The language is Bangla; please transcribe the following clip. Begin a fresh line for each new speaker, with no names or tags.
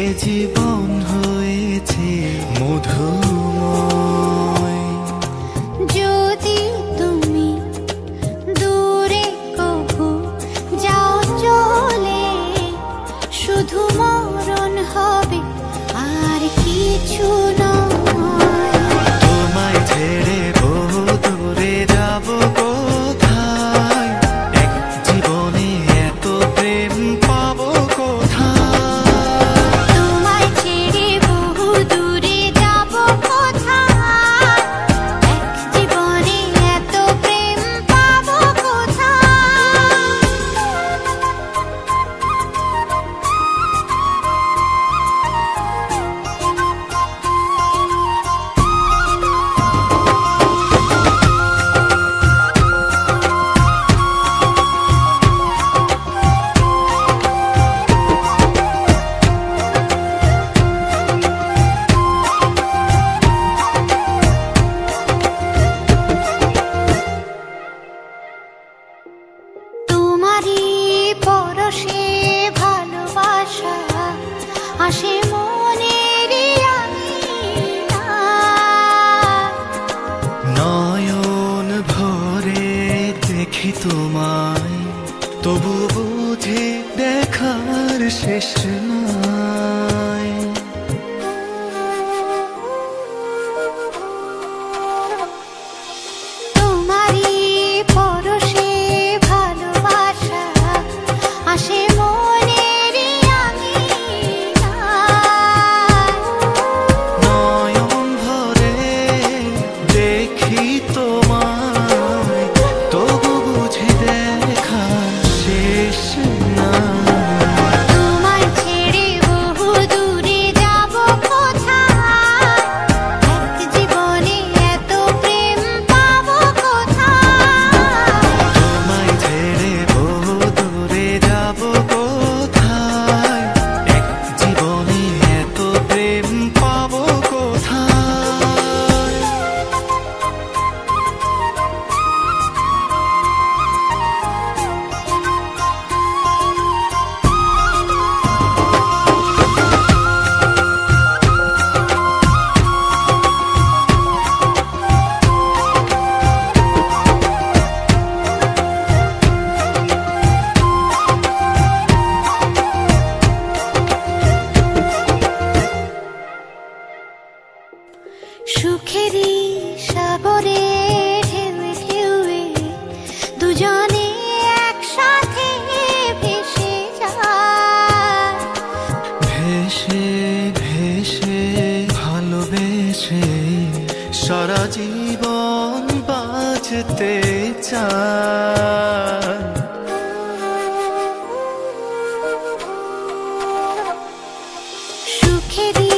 এ জীবন হয়েছে মধুময়।
যদি তুমি দূরে কভু যাও চলে, শুধু মরণ হবে আর কিছু নয়।
তোমায় ছেড়ে বহু দূরে যাব কোথায়, এক জীবনে এত প্রেম পাবো কোথায়।
তোমায় ছেড়ে বহু দূরে যাব কোথায়, এক জীবনে এত প্রেম পাবো কোথায়। তোমারই পরশে ভালোবাসা আসে মনের আঙিনায়।
নয়ন ভরে দেখি তোমায়, তবু বুঝে দেখার শেষ নাই।
তোমারই পরশে ভালোবাসা আসে মনের আঙিনায়।
নয়ন ভরে দেখি তোমায়, তবু বুঝে দেখার শেষ নাই।
তোমায় ছেড়ে বহু দূরে যাব কোথায়, এক জীবনে এত প্রেম পাবো কোথায়।
তোমায় ছেড়ে বহু দূরে যাব কোথায়, এক জীবনে এত প্রেম পাবো কোথায়।
সুখেরই সাগরে ঢেউয়ে ঢেউয়ে দুজনে একসাথে ভেসে যায়।
ভেসে ভেসে ভালোবেসে সারা জীবন বাঁচতে চায়।
সুখেরই